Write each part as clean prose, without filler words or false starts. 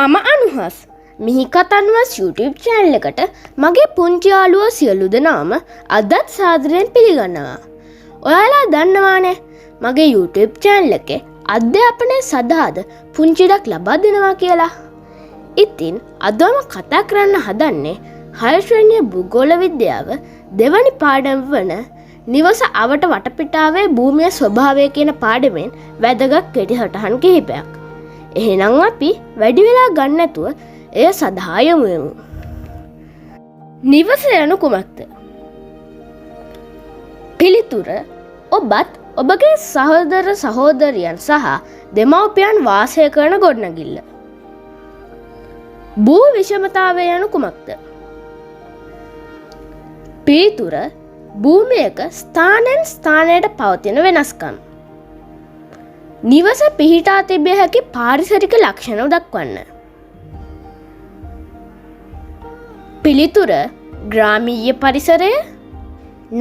මම අනුහස් මිහි කතන්වස් YouTube channel එකට මගේ පුංචි යාළුවෝ සියලු දෙනාම අදත් සාදරයෙන් පිළිගන්නවා. ඔයාලා දන්නවානේ මගේ YouTube channel එකේ අධ්‍යාපනය සඳහාද පුංචි ඉඩක් ලබා දෙනවා කියලා. ඉතින් අද මම කතා කරන්න හදන්නේ 6 ශ්‍රේණියේ භූගෝල විද්‍යාව දෙවැනි පාඩම වන නිවස අවට වටපිටාවේ භූමියේ ස්වභාවය කියන පාඩමෙන් වැදගත් කෙටි සටහන් කිහිපයක්. එහෙනම් අපි වැඩි වෙලා ගන්න නැතුව එය සඳහා යමු. නිවස යනු කුමක්ද? පිළිතුර ඔබත් ඔබගේ සහෝදර සහෝදරියන් සහ දෙමව්පියන් වාසය කරන ගොඩනැගිල්ල. භූ විෂමතාවය යනු කුමක්ද? පිළිතුර භූමියක ස්ථානයෙන් ස්ථානයට පවතින වෙනස්කම්. නිවස පිහිටා තිබිය හැකි පාරිසරික ලක්ෂණ දක්වන්න. පිළිතුර ග්‍රාමීය පරිසරය,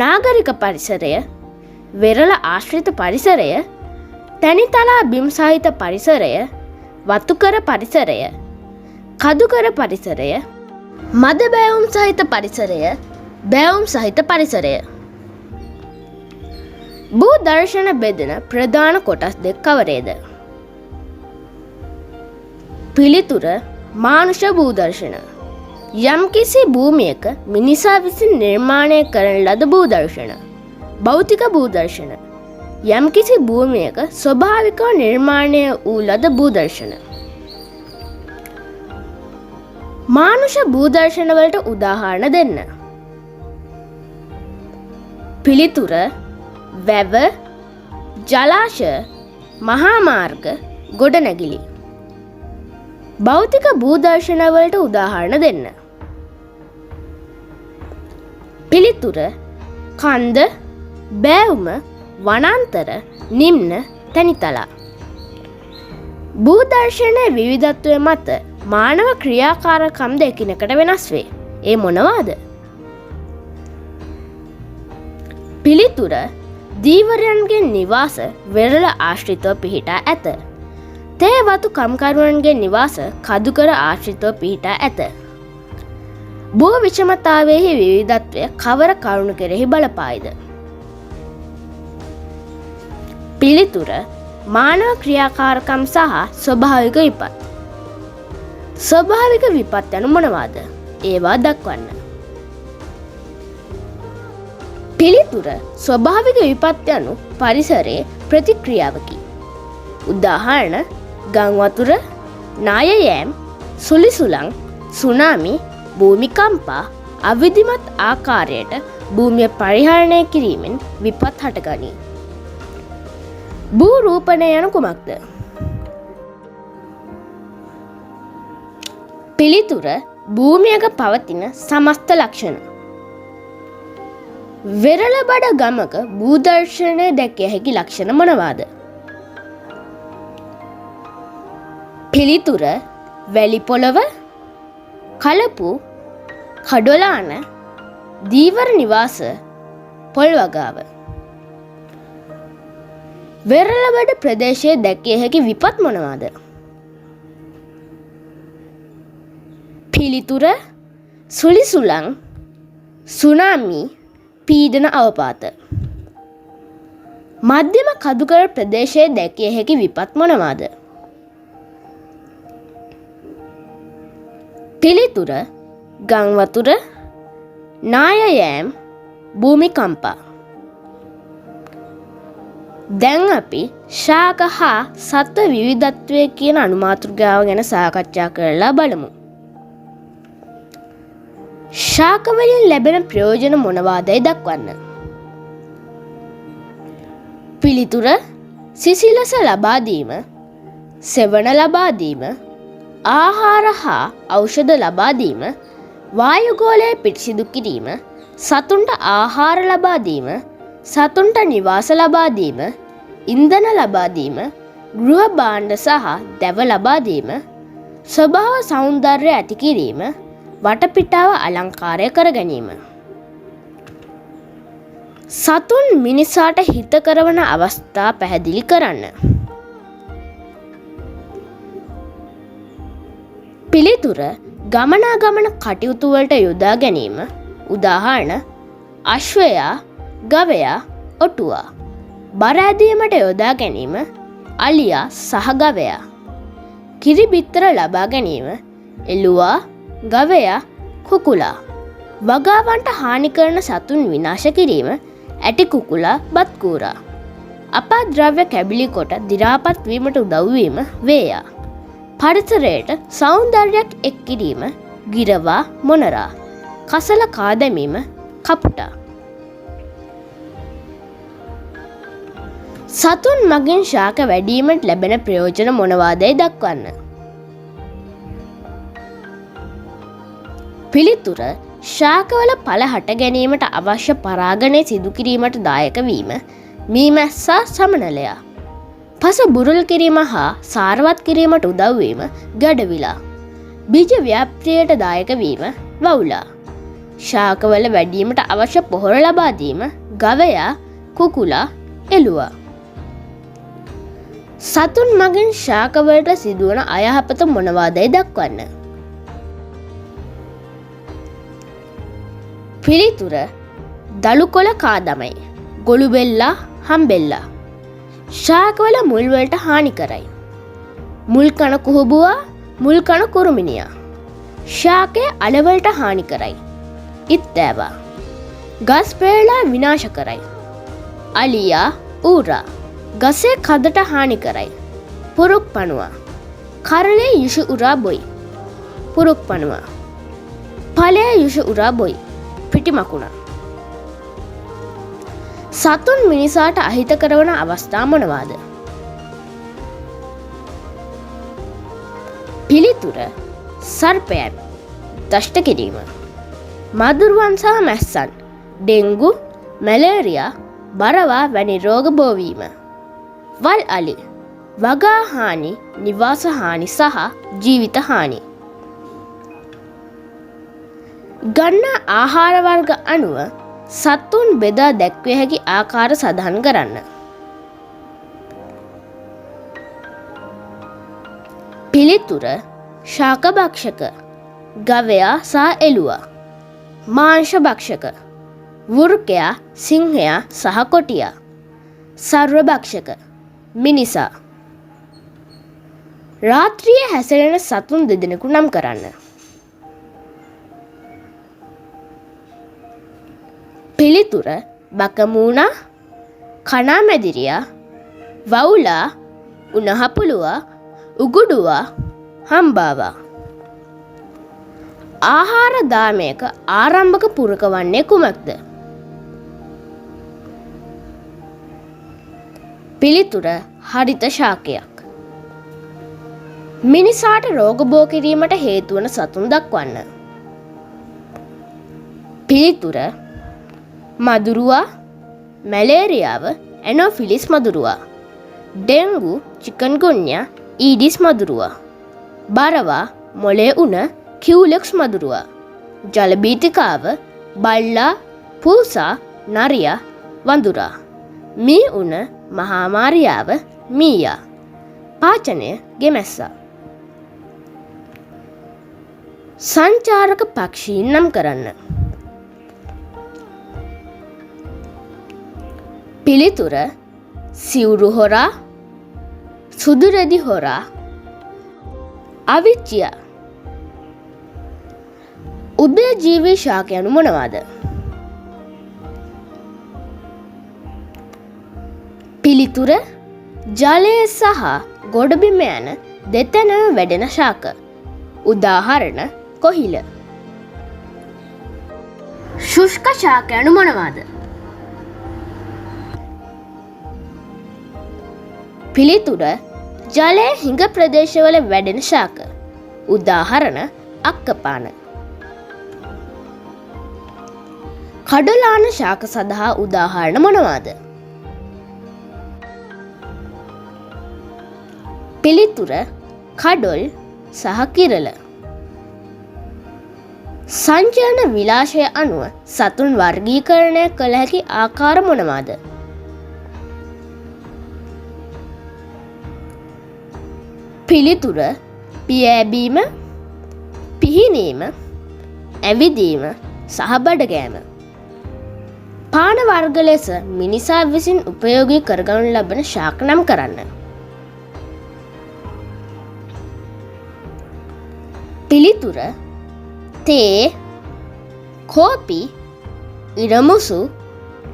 නාගරික පරිසරය, වෙරළ ආශ්‍රිත පරිසරය, තැනිතලා බිම් සහිත පරිසරය, වතුකර පරිසරය, කදුකර පරිසරය, මද බෑවුම් සහිත පරිසරය, බෑවුම් සහිත පරිසරය. භූ දර්ශන බෙදෙන ප්‍රධාන කොටස් දෙක කවරේද? පිළිතුර මානුෂ භූදර්ශන. යම්කිසි භූමියක මිනිසා විසින් නිර්මාණය කරන ලද භූදර්ශන. භෞතික භූදර්ශන. යම්කිසි භූමියක ස්වභාවිකව නිර්මාණය වූ ලද භූදර්ශන. මානුෂ භූදර්ශන වලට උදාහරණ දෙන්න. පිළිතුර වැව, ජලාශය, මහා මාර්ග, ගොඩනැගිලි. භෞතික භූදර්ශන වලට උදාහරණ දෙන්න. පිළිතුර කන්ද, බෑවුම, වනාන්තර, නිම්න, තැනිතලා. භූදර්ශනයේ විවිධත්වය මත මානව ක්‍රියාකාරකම් දෙකිනකට වෙනස් වේ. ඒ මොනවාද? පිළිතුර දීවරයන්ගේ නිවාස වෙරළ ආශ්‍රිතව පිහිටා ඇත. තේ වතු කම්කරුවන්ගේ නිවාස කදුකර ආශ්‍රිතව පිහිටා ඇත. භූ විෂමතාවයෙහි විවිධත්වය කවර කරුණු කෙරෙහි බලපායිද? පිළිතුර මානව ක්‍රියාකාරකම් සහ ස්වභාවික විපත්. ස්වභාවික විපත් යනු මොනවාද? ඒවා දක්වන්න. පිළිතුර ස්වභාවික විපත් යනු පරිසරයේ ප්‍රතික්‍රියාවකි. උදාහරණ ගං වතුර, නාය යෑම්, සුලිසුළං, සුනාමි, භූමිකම්පා අවිධිමත් ආකාරයට භූමිය පරිහරණය කිරීමෙන් විපත් හටගනී. භූරූපණය යනු කුමක්ද? පිළිතුර භූමියක පවතින සමස්ත ලක්ෂණ. වෙරළ බඩ ගමක භූදර්ශනය දැකිය හැකි ලක්ෂණ මොනවාද? පිළිතුර වැලි පොළව, කලපු, කඩොලාන, දීවර නිවාස, පොල් වගාව. වෙරළ බඩ ප්‍රදේශයේ දැකිය හැකි විපත් මොනවාද? පිළිතුර සුලිසුළං, සුනාමි, පීඩන අවපාත. මධ්‍යම කදුකර ප්‍රදේශයේ දැකිය හැකි විපත් මොනවාද? පිළිතුර ගං වතුර, නාය යෑම්, භූමිකම්පා. දැන් අපි ශාක හා සත්ව විවිධත්වය කියන අනුමාතෘකාව ගැන සාකච්ඡා කරලා බලමු. ශාක වලින් ලැබෙන ප්‍රයෝජන මොනවාදයි දක්වන්න. පිළිතුර සිසිලස ලබා දීම, සෙවණ ලබා දීම, ආහාර හා ඖෂධ ලබා දීම, වායුගෝලය පිරිසිදු කිරීම, සතුන්ට ආහාර ලබා දීම, සතුන්ට නිවාස ලබා දීම, ඉන්ධන ලබා දීම, ගෘහ භාණ්ඩ සහ දැව ලබා දීම, ස්වභාව සෞන්දර්ය ඇති කිරීම, වටපිටාව අලංකාරය කර ගැනීම. සතුන් මිනිසාට හිත කරවන අවස්ථා පැහැදිලි කරන්න. පිළිතුර ගමනාගමන කටයුතු වලට යොදා ගැනීම. උදාහරණ අශ්වයා, ගවයා, ඔටුවා. බර ඇදීමට යොදා ගැනීම අලියා සහ ගවයා. කිරි බිත්තර ලබා ගැනීම එළුවා, ගවයා, කුකුලා. වගාවන්ට හානි කරන සතුන් විනාශ කිරීම ඇටි කුකුලා, බත්කූරා. අපද්‍රව්‍ය කැබිලි කොට දි รา පත් වීමට උදව් වීම වේයා. පරිසරයට සෞන්දර්යයක් එක් කිරීම ගිරවා, මොනරා. කසල කා දැමීම කපුටා. සතුන් මගින් ශාක වැඩිවීමට ලැබෙන ප්‍රයෝජන මොනවාදයි දක්වන්න. පිළිතුර ශාකවල ඵල හට ගැනීමට අවශ්‍ය පරාගණය සිදු කිරීමට දායක වීම මීමැස්සා, සමනලයා. පස බුරුල් කිරීම හා සාරවත් කිරීමට උදව් වීම ගැඩවිලා. බීජ ව්‍යාප්තියට දායක වීම වවුලා. ශාකවල වැඩිවීමට අවශ්‍ය පොහොර ලබා දීම ගවයා, කුකුලා, එළුවා. සතුන් මගින් ශාකවලට සිදුවන අයහපත මොනවාදයි දක්වන්න. පිළිතුර දළුකොළ කා දමයි, ගොළුබෙල්ලා, හම්බෙල්ලා. ශාකවල මුල්වලට හානි කරයි. මුල් කන කුහුබුවා, මුල් කන කුරුමිනියා. ශාකය අලවලට හානි කරයි. ඉත්තෑවා. ගස් පෙරළා විනාශ කරයි. අලියා, ඌරා. ගසේ කදට හානි කරයි. පුරුක් පණුවා. කරලේ යුෂ උරා බොයි. පුරුක් පණුවා. ඵලයේ යුෂ උරා බොයි. පිටිමකුණා. සතුන් මිනිසාට අහිත කරවන අවස්ථා මොනවාද? පිළිතුර සර්පයන් දෂ්ට කිරීම, මදුරුවන් සහ මැස්සන්, ඩෙංගු, මැලේරියා, බරවා වැනි රෝග බෝවීම. වල් අලි, වගා හානි, නිවාස හානි සහ ජීවිත හානි. ගන්නා ආහාර වර්ග අනුව සතුන් බෙදා දැක්විය හැකි ආකාර සඳහන් කරන්න. පිළිතුර ශාක භක්ෂක, ගවයා සහ එළුවා. මාංශ භක්ෂක, වෘකයා, සිංහයා සහ කොටියා. සර්ව භක්ෂක, මිනිසා. රාත්‍රියේ හැසිරෙන සතුන් දෙදෙනෙකු නම් කරන්න. පිළිතුර බකමූණා, කණාමැදිරියා, වවුලා, උණහපුළුවා, උගුඩුවා, හම්බාවා. ආහාර දාමයක ආරම්භක පුරුක වන්නේ කුමක්ද? පිළිතුර හරිත ශාකයක්. මිනිසාට රෝග බෝ කිරීමට හේතු වන සතුන් දක්වන්න. පිළිතුර මදුරුවා, මැලේරියාව, ඇනොෆිලිස් මදුරුවා. Dengue, චිකන්ගුන්යා, Aedes මදුරුවා. බරවා, මොලේ උණ, කියුලෙක්ස් මදුරුවා. ජලබීතිකාව, බල්ලා, පූසා, නරියා, වඳුරා. මී උණ, මහාමාරියාව, මීයා. පාචනය, ගෙමැස්සා. සංචාරක පක්ෂීන් නම් කරන්න. පිළිතුර සිවුරු හොරා, සුදුරෙදි හොරා, අවිච්චියා. උභයජීවී ශාකයනු මොනවාද? පිළිතුර ජලය සහ ගොඩබිම යන දෙතැනම වැඩෙන ශාක. උදාහරණ කොහිල. ශුෂ්ක ශාකයනු මොනවාද? පිළිතුර ජලය හිඟ ප්‍රදේශවල වැඩෙන ශාක. උදාහරණ අක්කපාන. කඩලාන ශාක සඳහා උදාහරණ මොනවාද? පිළිතුර කඩොල් සහ කිරල. සංචරණ විලාශය අනුව සතුන් වර්ගීකරණය කළ හැකි ආකාර මොනවාද? පිළිතුර පියෑබීම, පිහිනීම, ඇවිදීම සහ බඩගෑම. පාන වර්ග ලෙස මිනිසා විසින් උපයෝගී කරගනු ලබන ශාක නම් කරන්න. පිළිතුර තේ, කෝපි, ඉරමුසු,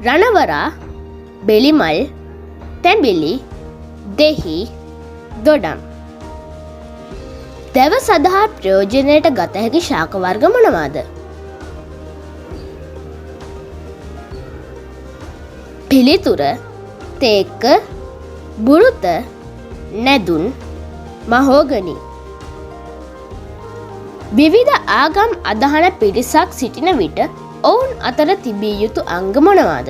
රණවරා, බෙලිමල්, තැඹිලි, දෙහි, දොඩම්. දැව සඳහා ප්‍රයෝජනයට ගත හැකි ශාක වර්ග මොනවාද? පිළිතුර තේක්ක, බුරුත, නැදුන්, මහෝගනි. විවිධ ආගම් අදහන පිරිසක් සිටින විට ඔවුන් අතර තිබිය යුතු අංග මොනවාද?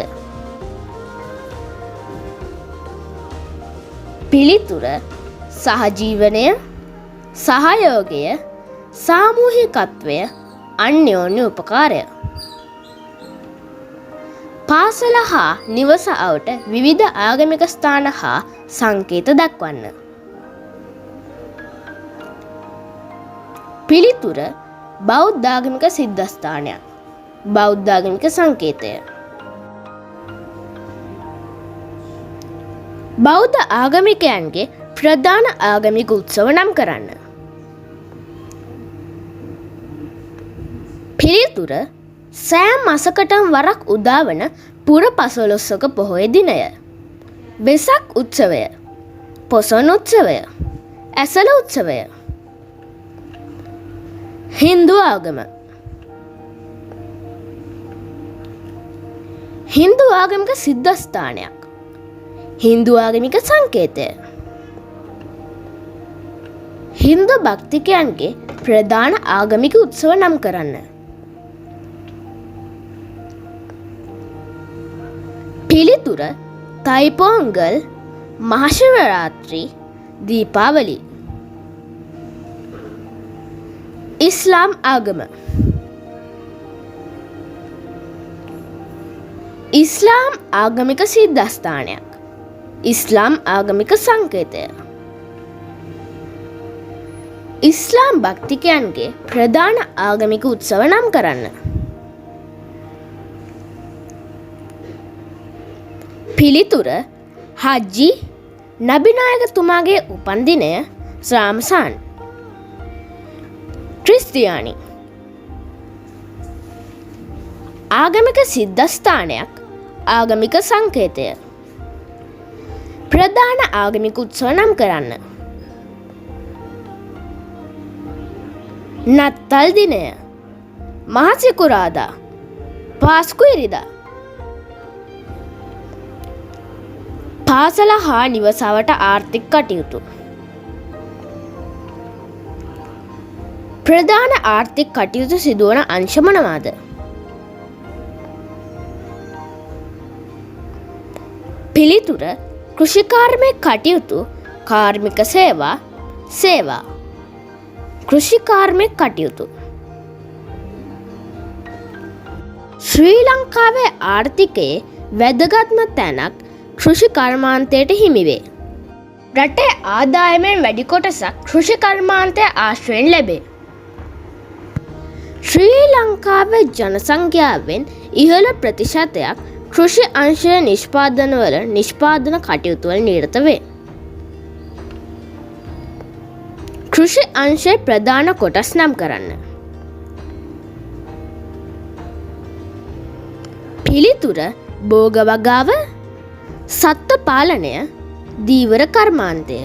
පිළිතුර සහජීවනය, සහයෝගය, සාමූහිකත්වය, අන්‍යෝන්‍ය උපකාරය. පාසල හා නිවස අවට විවිධ ආගමික ස්ථාන හා සංකේත දක්වන්න. පිළිතුර බෞද්ධාගමික සිද්ධස්ථානයක්, බෞද්ධාගමික සංකේතය. බෞද්ධ ආගමිකයන්ගේ ප්‍රධාන ආගමික උත්සව නම් කරන්න. පිළිතුර සෑම මසකටම වරක් උදාවන පුර පසළොස්වක පොහොය දිනය, වෙසක් උත්සවය, පොසොන් උත්සවය, ඇසළ උත්සවය. හින්දු ආගම. හින්දු ආගමික සිද්ධස්ථානයක්, හින්දු ආගමික සංකේතය. හින්දු භක්තිකයන්ගේ ප්‍රධාන ආගමික උත්සව නම් කරන්න. පිළිතුර තයිපොංගල්, මහශිවරාත්‍රි, දීපාවලි. ඉස්ලාම් ආගම. ඉස්ලාම් ආගමික සිද්ධස්ථානයක්, ඉස්ලාම් ආගමික සංකේතය. ඉස්ලාම් භක්තිකයන්ගේ ප්‍රධාන ආගමික උත්සව නම් කරන්න. පිළිතුර හජ්ජි, නබිනායකතුමාගේ උපන්දිනය, රාමසාන්. ක්‍රිස්තියානි. ආගමික සිද්ධස්ථානයක්, ආගමික සංකේතය. ප්‍රධාන ආගමික උත්සව නම් කරන්න. නත්තල් දිනය, මහසිකුරාදා, පාස්කු ඉරිදා. පාසල හා නිවසවට ආර්ථික කටයුතු. ප්‍රධාන ආර්ථික කටයුතු සිදුවන අංශ මොනවාද? පිළිතුර කෘෂිකාර්මික කටයුතු, කාර්මික සේවා, සේවා. කෘෂිකාර්මික කටයුතු. ශ්‍රී ලංකාවේ ආර්ථිකයේ වැදගත්ම තැනක් කෘෂි කර්මාන්තයට හිමිවේ. රටේ ආදායමෙන් වැඩි කොටසක් කෘෂි කර්මාන්තය ආශ්‍රයෙන් ලැබේ. ශ්‍රී ලංකාවේ ජනසංඛ්‍යාවෙන් ඉහළ ප්‍රතිශතයක් කෘෂි අංශය නිෂ්පාදනවල නිෂ්පාදන කටයුතුවල නිරත වේ. කෘෂි අංශයේ ප්‍රධාන කොටස් නම් කරන්න. පිළිතුර භෝග වගාව, සත්ත්ව පාලනය, දීවර කර්මාන්තය.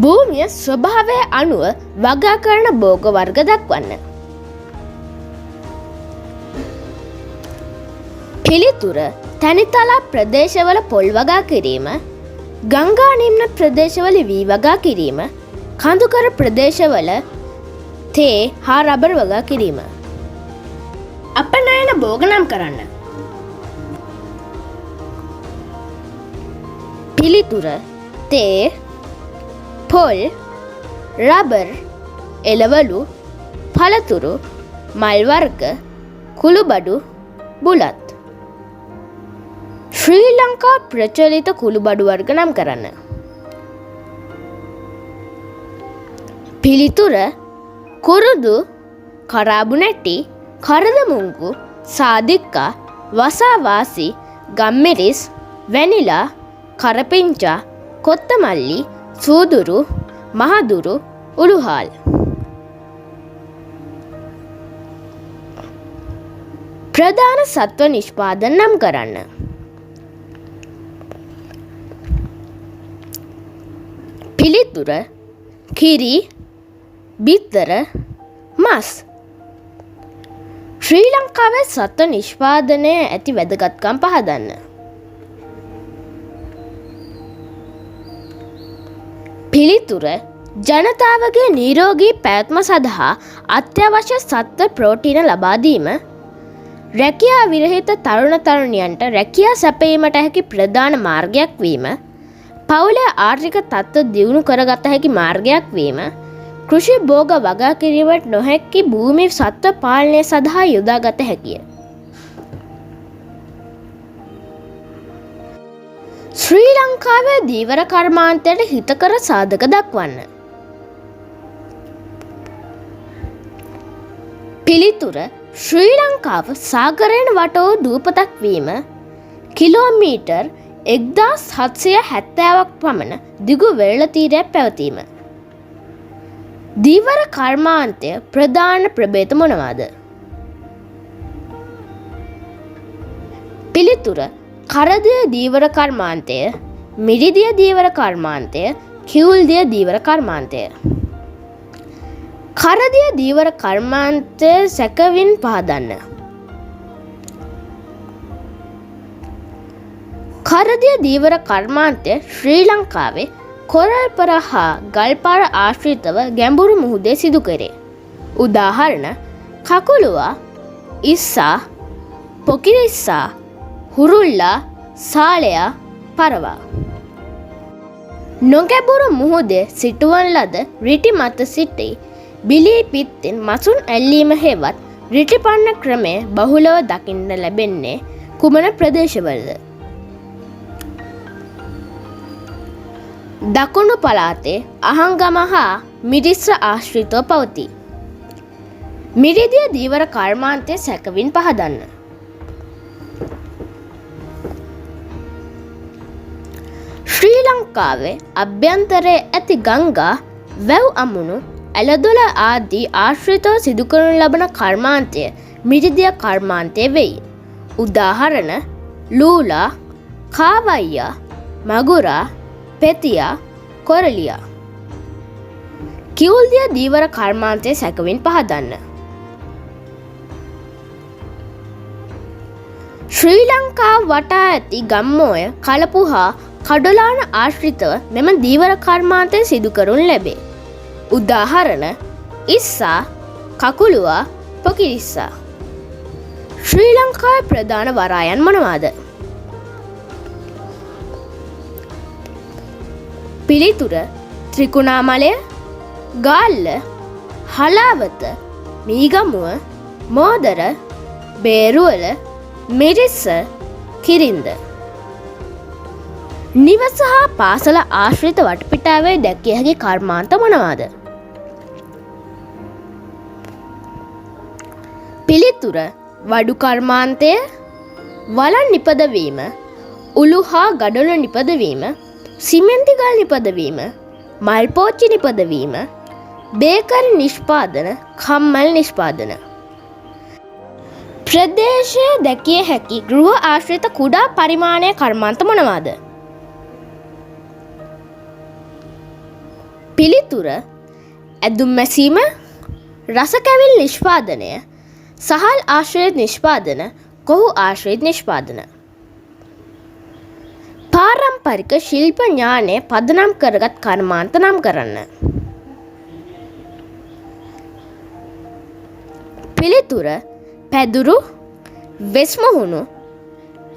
භූමිය ස්වභාවය අනුව වගා කරන භෝග වර්ග දක්වන්න. පිළිතුර තැනිතලා ප්‍රදේශවල පොල් වගා කිරීම, ගංගා නිම්න ප්‍රදේශවල වී වගා කිරීම, කඳුකර ප්‍රදේශවල තේ හා රබර් වගා කිරීම. අපනයන භෝග නම් කරන්න. පිළිතුර තේ, පොල්, රබර්, එළවලු, පළතුරු, මල් වර්ග, කුළුබඩු, බුලත්. ශ්‍රී ලංකා ප්‍රචලිත කුළුබඩු වර්ග නම් කරන්න. පිළිතුර කුරුදු, කරාබුනැටි, කරදමුංගු, සාදික්කා, වසාවාසි, ගම්මිරිස්, වැනිලා, කරපිංචා, කොත්තමල්ලි, සූදුරු, මහදුරු, උළුහාල්. ප්‍රධාන සත්ව නිෂ්පාදන නම් කරන්න. පිළිතුර කිරි, බිත්තර, මස්. ශ්‍රී ලංකාවේ සත්ව නිෂ්පාදනයේ ඇති වැදගත්කම් පහදන්න. පිළිතුර ජනතාවගේ නිරෝගී පැවැත්ම සඳහා අත්‍යවශ්‍ය සත්ව ප්‍රෝටීන ලබා දීම, රැකියා විරහිත තරුණ තරුණියන්ට රැකියා සැපයීමට හැකි ප්‍රධාන මාර්ගයක් වීම, පවුලේ ආර්ථික තත්ත්ව දියුණු කරගත හැකි මාර්ගයක් වීම, කෘෂි භෝග වගා කිරීමට නොහැකි භූමි සත්ව පාලනය සඳහා යොදාගත හැකිය. ශ්‍රී ලංකාවේ ධීවර කර්මාන්තයට හිතකර සාධක දක්වන්න. පිළිතුර ශ්‍රී ලංකාව සාගරයෙන් වට වූ දූපතක් වීම, කිලෝමීටර් 1770ක් පමණ දිගු වෙරළ තීරයක් පැවතීම. ධීවර කර්මාන්තය ප්‍රධාන ප්‍රභේද මොනවාද? පිළිතුර කරදිය ධීවර කර්මාන්තය, මිරිදිය ධීවර කර්මාන්තය, කිවුල්දිය ධීවර කර්මාන්තය. කරදිය ධීවර කර්මාන්තය සැකවින් පහදන්න. කරදිය ධීවර කර්මාන්තය ශ්‍රී ලංකාවේ කොරල්පර හා ගල්පාර ආශ්‍රිතව ගැඹුරු මුහුදේ සිදු කරේ. උදාහරණ කකුළුවා, ඉස්සා, පොකිරිස්සා, හුරුල්ලා, සාලයා, පරවා. නොගැඹුරු මුහුදේ සිටුවන ලද රිටි මත සිටි බිලී පිත්තෙන් මසුන් ඇල්ලීම හෙවත් රිටිපන්න ක්‍රමය බහුලව දකින්න ලැබෙන්නේ කුමන ප්‍රදේශවලද? දකුණු පළාතේ අහංගම හා මිරිස්ස ආශ්‍රිතව පවතී. මිරිදිය ධීවර කර්මාන්තය සැකවින් පහදන්න. ශ්‍රී ලංකාවේ අභ්‍යන්තරයේ ඇති ගංගා, වැව් අමුණු, ඇලදොල ආදී ආශ්‍රිතව සිදු කරනු ලබන කර්මාන්තය මිරිදිය කර්මාන්තය වෙයි. උදාහරණ ලූලා, කාවයියා, මගුරා, පෙතියා, කොරලියා. කිවුල්දිය ධීවර කර්මාන්තය සැකවින් පහදන්න. ශ්‍රී ලංකාව වටා ඇති ගම්මෝය, කලපු හා කඩොලාන ආශ්‍රිතව මෙම ධීවර කර්මාන්තය සිදු කරනු ලැබේ. උදාහරණ ඉස්සා, කකුළුවා, පොකිරිස්සා. ශ්‍රී ලංකාවේ ප්‍රධාන වරායන් මොනවාද? පිළිතුර ත්‍රිකුණාමලය, ගාල්ල, හලාවත, මීගමුව, මෝදර, බේරුවල, මිරිස්ස, කිරින්ද. නිවස හා පාසල ආශ්‍රිත වටපිටාවේ දැකිය හැකි කර්මාන්ත මොනවාද? පිළිතුර වඩු කර්මාන්තය, වලන් නිපදවීම, උළු හා ගඩොල නිපදවීම, සිමෙන්ති ගල් නිපදවීම, මල් පෝච්චි නිපදවීම, බේකරි නිෂ්පාදන, කම්මල් නිෂ්පාදන. ප්‍රදේශයේ දැකිය හැකි ගෘහ ආශ්‍රිත කුඩා පරිමාණයේ කර්මාන්ත මොනවාද? පිළිතුර ඇදුම් මැසීම, රස කැවිල් නිෂ්පාදනය, සහල් ආශ්‍රිත නිෂ්පාදන, කොහු ආශ්‍රිත නිෂ්පාදන. පාරම්පරික ශිල්ප ඥානය පදනම් කරගත් කර්මාන්ත නම් කරන්න. පිළිතුර පැදුරු, වෙස්මුහුණු,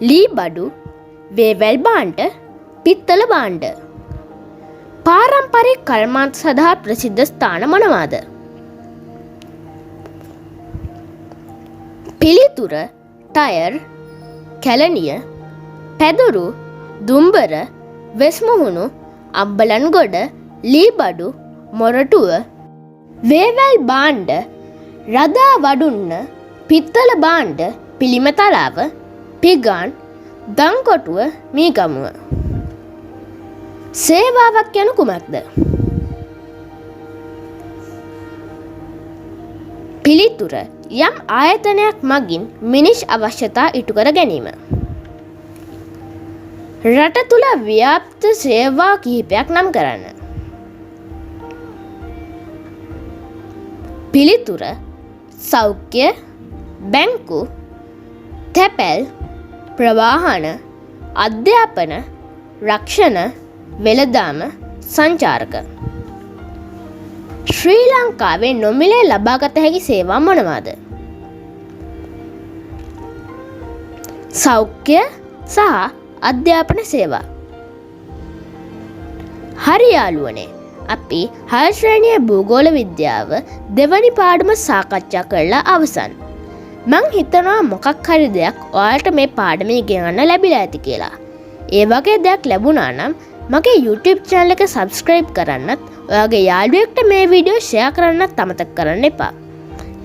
ලී බඩු, වේවැල් භාණ්ඩ, පිත්තල භාණ්ඩ. පාරම්පරික කර්මාන්ත සඳහා ප්‍රසිද්ධ ස්ථාන මොනවාද? පිළිතුර ටයර්, කැලණිය, පැදුරු, දුම්බර, වෙස්මුහුණු, අම්බලන්ගොඩ, ලී බඩු, මොරටුව, වේවැල් බාණ්ඩ රදා වඩුන්න පිත්තල බාණ්ඩ පිළිමතලාව පිගාන් දංකොටුව මීගමුව. සේවාවක් යනු කුමක්ද? පිළිතුර යම් ආයතනයක් මගින් මිනිස් අවශ්‍යතා ඉටු කර ගැනීම. රට තුළ ව්‍යාප්ත සේවා කිහිපයක් නම් කරන්න. පිළිතුර සෞඛ්‍ය, බැංකු, තැපැල්, ප්‍රවාහන, අධ්‍යාපන, රක්ෂණ, වෙළදාම, සංචාරක. ශ්‍රී ලංකාවේ නොමිලේ ලබාගත හැකි සේවා මොනවාද? සෞඛ්‍ය සහ අධ්‍යාපන සේවා. හරි යාළුවනේ, අපි 6 ශ්‍රේණියේ භූගෝල විද්‍යාව දෙවනි පාඩම සාකච්ඡා කරලා අවසන්. මං හිතනවා මොකක් හරි දෙයක් ඔයාලට මේ පාඩමේ ඉගෙන ලැබිලා ඇති කියලා. ඒ වගේ දෙයක් ලැබුණා නම් මගේ YouTube channel එක subscribe කරන්නත්, ඔයාගේ යාළුවෙක්ට මේ වීඩියෝ share කරන්නත් අමතක කරන්න එපා.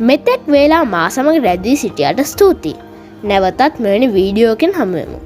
මෙතෙක් වේලා මා සමග රැඳී සිටියට ස්තුතියි. නැවතත් මෙවැනි වීඩියෝකින් හමු වෙමු.